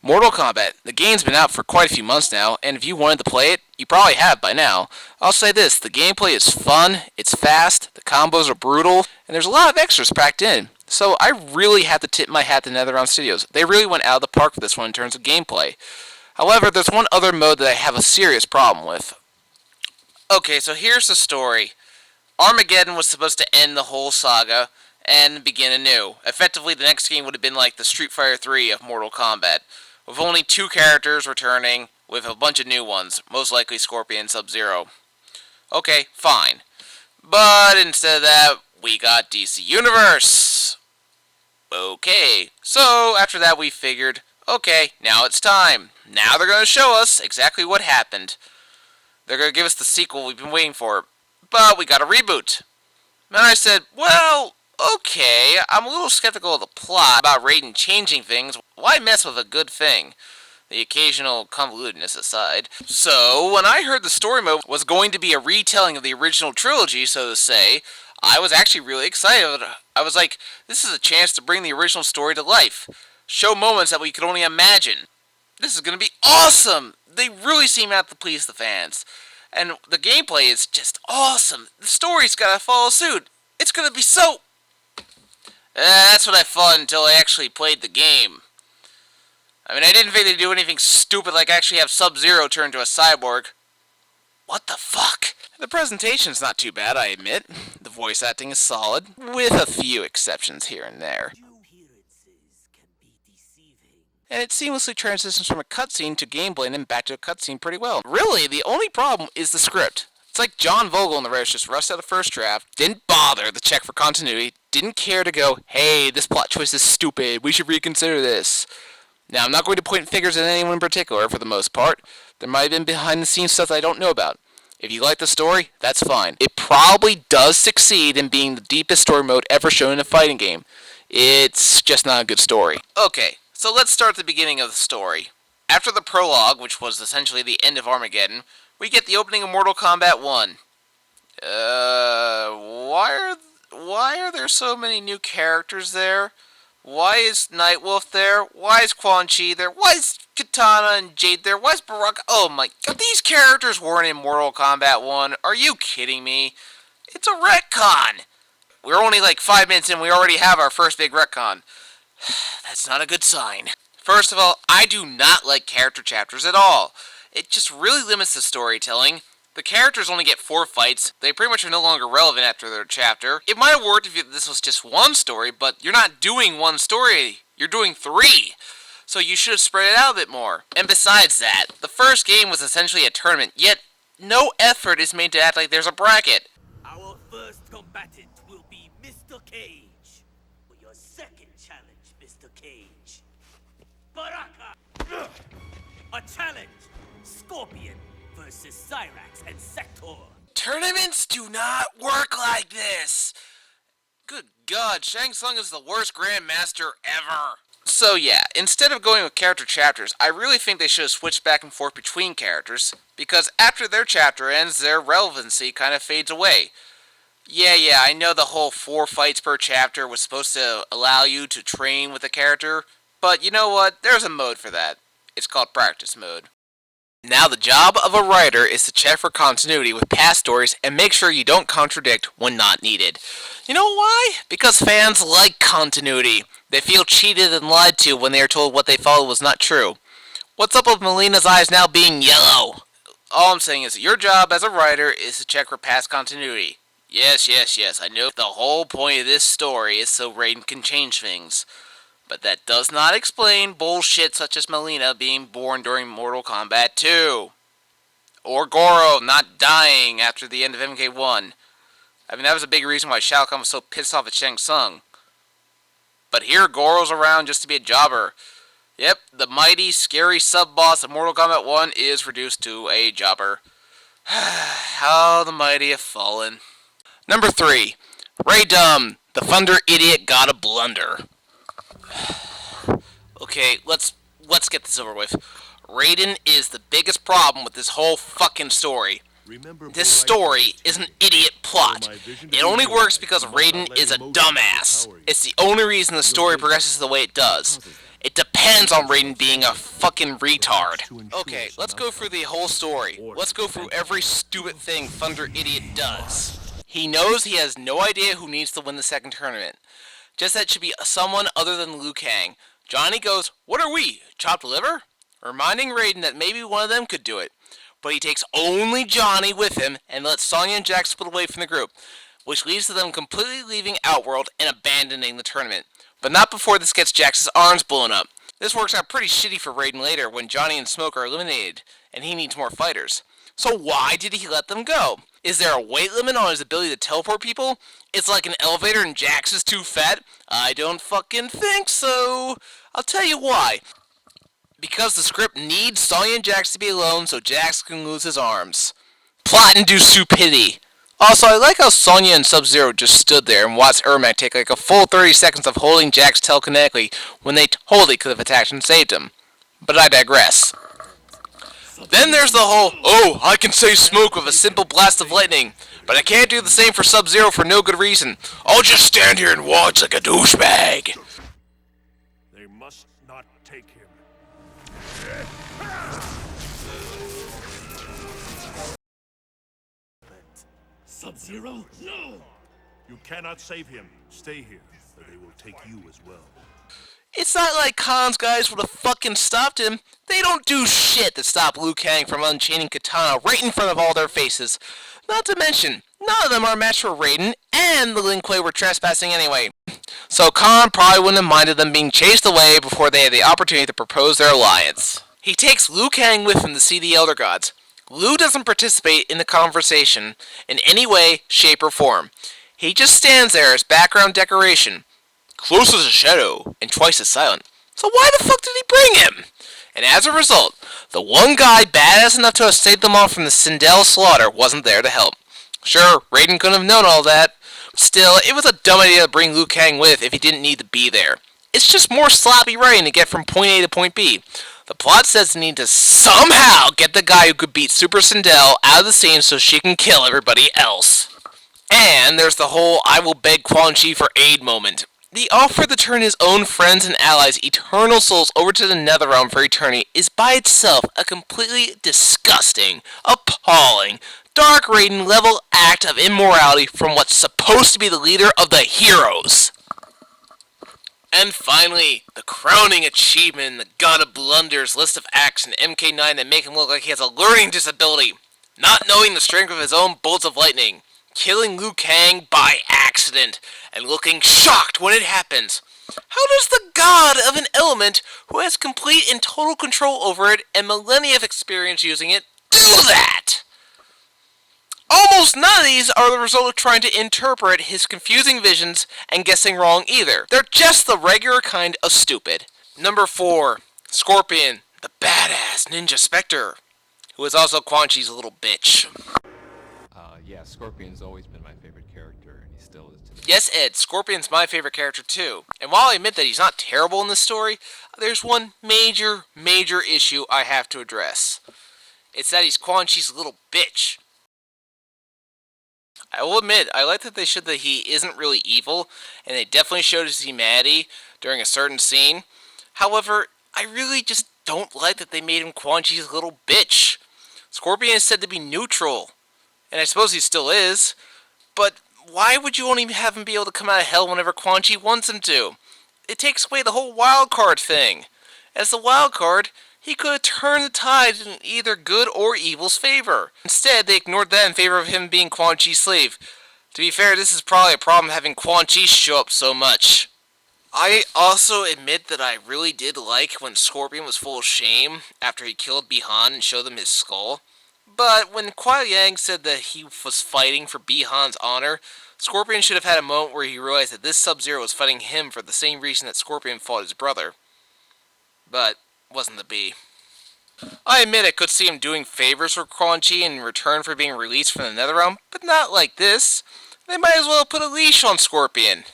Mortal Kombat. The game's been out for quite a few months now, and if you wanted to play it, you probably have by now. I'll say this, the gameplay is fun, it's fast, the combos are brutal, and there's a lot of extras packed in. So I really have to tip my hat to NetherRealm Studios. They really went out of the park with this one in terms of gameplay. However, there's one other mode that I have a serious problem with. Okay, so here's the story. Armageddon was supposed to end the whole saga and begin anew. Effectively, the next game would have been like the Street Fighter 3 of Mortal Kombat, with only 2 characters returning, with a bunch of new ones, most likely Scorpion and Sub-Zero. Okay, fine. But instead of that, we got DC Universe. Okay, so after that we figured, okay, now it's time. Now they're going to show us exactly what happened. They're going to give us the sequel we've been waiting for. But we got a reboot. And I said, well, okay, I'm a little skeptical of the plot about Raiden changing things. Why mess with a good thing? The occasional convolutedness aside. So, when I heard the story mode was going to be a retelling of the original trilogy, so to say, I was actually really excited. I was like, this is a chance to bring the original story to life. Show moments that we could only imagine. This is going to be awesome! They really seem out to please the fans. And the gameplay is just awesome. The story's got to follow suit. It's going to be so... that's what I thought until I actually played the game. I mean, I didn't think they'd do anything stupid like actually have Sub-Zero turn into a cyborg. What the fuck? The presentation's not too bad, I admit. The voice acting is solid, with a few exceptions here and there. And it seamlessly transitions from a cutscene to gameplay and then back to a cutscene pretty well. Really, the only problem is the script. It's like John Vogel and the rest just rushed out the first draft, didn't bother to check for continuity, didn't care to go, hey, this plot choice is stupid, we should reconsider this. Now, I'm not going to point fingers at anyone in particular, for the most part. There might have been behind-the-scenes stuff that I don't know about. If you like the story, that's fine. It probably does succeed in being the deepest story mode ever shown in a fighting game. It's just not a good story. Okay, so let's start at the beginning of the story. After the prologue, which was essentially the end of Armageddon, we get the opening of Mortal Kombat 1. Why are there so many new characters there? Why is Nightwolf there? Why is Quan Chi there? Why is Katana and Jade there? Why is Baraka? Oh my god, these characters weren't in Mortal Kombat 1. Are you kidding me? It's a retcon! We're only like 5 minutes in, we already have our first big retcon. That's not a good sign. First of all, I do not like character chapters at all. It just really limits the storytelling. The characters only get 4 fights. They pretty much are no longer relevant after their chapter. It might have worked if this was just one story, but you're not doing one story. You're doing 3. So you should have spread it out a bit more. And besides that, the first game was essentially a tournament, yet no effort is made to act like there's a bracket. Our first combatant will be Mr. Cage. For your second challenge, Mr. Cage. Baraka! A challenge! Scorpion versus Cyrax and Sector. Tournaments do not work like this! Good god, Shang Tsung is the worst Grandmaster ever! So yeah, instead of going with character chapters, I really think they should have switched back and forth between characters, because after their chapter ends, their relevancy kind of fades away. Yeah, I know the whole 4 fights per chapter was supposed to allow you to train with a character, but you know what, there's a mode for that. It's called practice mode. Now the job of a writer is to check for continuity with past stories and make sure you don't contradict when not needed. You know why? Because fans like continuity. They feel cheated and lied to when they are told what they followed was not true. What's up with Melina's eyes now being yellow? All I'm saying is your job as a writer is to check for past continuity. Yes, I know the whole point of this story is so Raiden can change things. But that does not explain bullshit such as Melina being born during Mortal Kombat 2. Or Goro not dying after the end of MK1. I mean, that was a big reason why Shao Kahn was so pissed off at Shang Tsung. But here Goro's around just to be a jobber. Yep, the mighty, scary sub-boss of Mortal Kombat 1 is reduced to a jobber. How the mighty have fallen. Number 3. Ray Dumb, the Thunder Idiot got a blunder. Okay, let's get this over with. Raiden is the biggest problem with this whole fucking story. This story is an idiot plot. It only works because Raiden is a dumbass. It's the only reason the story progresses the way it does. It depends on Raiden being a fucking retard. Okay, let's go through the whole story. Let's go through every stupid thing Thunder Idiot does. He knows he has no idea who needs to win the second tournament. Just that it should be someone other than Liu Kang. Johnny goes, "What are we, chopped liver?" Reminding Raiden that maybe one of them could do it. But he takes only Johnny with him and lets Sonya and Jax split away from the group, which leads to them completely leaving Outworld and abandoning the tournament. But not before this gets Jax's arms blown up. This works out pretty shitty for Raiden later when Johnny and Smoke are eliminated, and he needs more fighters. So why did he let them go? Is there a weight limit on his ability to teleport people? It's like an elevator and Jax is too fat? I don't fucking think so. I'll tell you why. Because the script needs Sonya and Jax to be alone so Jax can lose his arms. Plot-induced stupidity. Also, I like how Sonya and Sub-Zero just stood there and watched Ermac take like a full 30 seconds of holding Jax telekinetically when they totally could have attacked and saved him. But I digress. Then there's the whole, "Oh, I can save Smoke with a simple blast of lightning, but I can't do the same for Sub-Zero for no good reason. I'll just stand here and watch like a douchebag." They must not take him. Sub-Zero? No! You cannot save him. Stay here, or they will take you as well. It's not like Khan's guys would have fucking stopped him. They don't do shit to stop Liu Kang from unchaining Katana right in front of all their faces. Not to mention, none of them are a match for Raiden, and the Lin Kuei were trespassing anyway. So Khan probably wouldn't have minded them being chased away before they had the opportunity to propose their alliance. He takes Liu Kang with him to see the Elder Gods. Liu doesn't participate in the conversation in any way, shape, or form. He just stands there as background decoration. Close as a shadow, and twice as silent. So why the fuck did he bring him? And as a result, the one guy badass enough to have saved them all from the Sindel slaughter wasn't there to help. Sure, Raiden couldn't have known all that. Still, it was a dumb idea to bring Liu Kang with if he didn't need to be there. It's just more sloppy writing to get from point A to point B. The plot says they need to somehow get the guy who could beat Super Sindel out of the scene so she can kill everybody else. And there's the whole "I will beg Quan Chi for aid" moment. The offer to turn his own friends and allies' eternal souls over to the Netherrealm for eternity is by itself a completely disgusting, appalling, dark Raiden level act of immorality from what's supposed to be the leader of the heroes. And finally, the crowning achievement in the God of Blunder's list of acts in MK9 that make him look like he has a learning disability. Not knowing the strength of his own bolts of lightning. Killing Liu Kang by accident, and looking shocked when it happens. How does the god of an element, who has complete and total control over it and millennia of experience using it, do that? Almost none of these are the result of trying to interpret his confusing visions and guessing wrong either. They're just the regular kind of stupid. Number 4. Scorpion, the badass ninja specter, who is also Quan Chi's little bitch. Yeah, Scorpion's always been my favorite character, and he still is today. Yes, Ed, Scorpion's my favorite character too. And while I admit that he's not terrible in this story, there's one major issue I have to address. It's that he's Quan Chi's little bitch. I will admit, I like that they showed that he isn't really evil, and they definitely showed his humanity during a certain scene. However, I really just don't like that they made him Quan Chi's little bitch. Scorpion is said to be neutral. And I suppose he still is, but why would you only have him be able to come out of hell whenever Quan Chi wants him to? It takes away the whole wild card thing. As the wild card, he could have turned the tide in either good or evil's favor. Instead, they ignored that in favor of him being Quan Chi's slave. To be fair, this is probably a problem having Quan Chi show up so much. I also admit that I really did like when Scorpion was full of shame after he killed Bi-Han and showed them his skull. But when Kuai Yang said that he was fighting for Bi-Han's honor, Scorpion should have had a moment where he realized that this Sub-Zero was fighting him for the same reason that Scorpion fought his brother. But wasn't to be. I admit I could see him doing favors for Quan Chi in return for being released from the Netherrealm, but not like this. They might as well put a leash on Scorpion.